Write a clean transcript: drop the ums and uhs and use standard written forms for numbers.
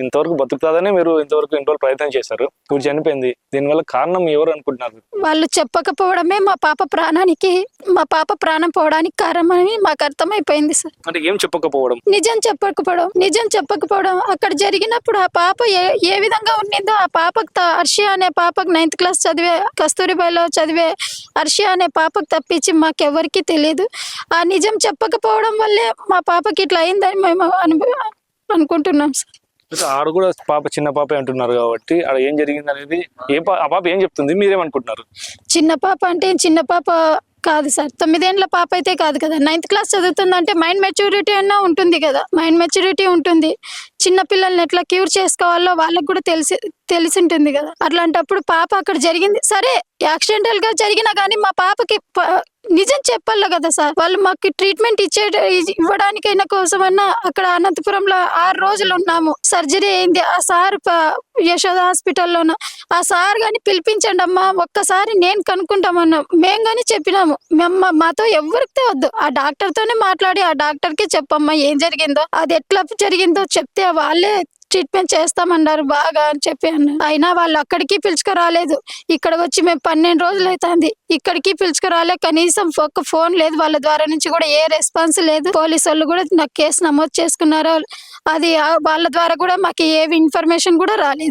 ఇంతవరకు బతుకుతాదని మీరు ఇంతవరకు ఇన్ని రోజులు ప్రయత్నం చేశారు, ఇప్పుడు చనిపోయింది. దీనివల్ల కారణం ఎవరు అనుకుంటున్నారు? వాళ్ళు చెప్పకపోవడమే మా పాప ప్రాణం పోవడానికి కారణమని మాకు అర్థమైపోయింది సార్. అంటే ఏం చెప్పకపోవడం? నిజం చెప్పకపోవడం అక్కడ జరిగినప్పుడు ఆ పాప ఏ విధంగా ఉండిందో, ఆ పాపకు హర్షి అనే పాపకు 9th క్లాస్ చదివే, కస్తూరిబాయిలో చదివే హర్షి అనే పాపకు తప్పించి మాకెవరికి తెలియదు. ఆ నిజం చెప్పకపోవడం వల్లే మా పాపకి ఇట్లా అయిందని మేము అనుకుంటున్నాం సార్. ఆడ కూడా చిన్న పాప అంటున్నారు కాబట్టి ఆడ ఏం జరిగింది అనేది ఆ పాప ఏం చెప్తుంది, మీరేమనుకుంటున్నారు? చిన్న పాప అంటే చిన్న పాప కాదు సార్, 9 ఏళ్ల పాప అయితే కాదు కదా. 9th క్లాస్ చదువుతుందంటే మైండ్ మెచ్యూరిటీ అన్నా ఉంటుంది కదా, మైండ్ మెచ్యూరిటీ ఉంటుంది. చిన్న పిల్లల్ని ఎట్లా క్యూర్ చేసుకోవాలో వాళ్ళకు కూడా తెలిసి ఉంటుంది కదా. అట్లాంటప్పుడు పాప అక్కడ జరిగింది సరే, యాక్సిడెంటల్ గా జరిగినా కానీ మా పాపకి నిజం చెప్పాలి కదా సార్. వాళ్ళు మాకు ట్రీట్మెంట్ ఇవ్వడానికైనా కోసమన్నా అక్కడ అనంతపురంలో 6 రోజులు ఉన్నాము. సర్జరీ అయింది. ఆ సార్ యశోద హాస్పిటల్లోన ఆ సార్ గాని పిలిపించండి అమ్మా, ఒక్కసారి నేను కనుక్కుంటామన్నా మేము గాని చెప్పినాము. మాతో ఎవరికి వద్దు, ఆ డాక్టర్ తోనే మాట్లాడి ఆ డాక్టర్ కి చెప్పమ్మా ఏం జరిగిందో, అది ఎట్లా జరిగిందో చెప్తే వాళ్ళే ట్రీట్మెంట్ చేస్తామన్నారు బాగా అని చెప్పి అన్నారు. అయినా వాళ్ళు అక్కడికి పిలుచుకురాలేదు. ఇక్కడికి వచ్చి మేము 12 రోజులు అవుతుంది, ఇక్కడికి పిలుచుకురాలే. కనీసం ఒక్క ఫోన్ లేదు వాళ్ళ ద్వారా నుంచి కూడా, ఏ రెస్పాన్స్ లేదు. పోలీసు వాళ్ళు కూడా నాకు కేసు నమోదు చేసుకున్నారు, అది వాళ్ళ ద్వారా కూడా మాకు ఏ ఇన్ఫర్మేషన్ కూడా రాలేదు.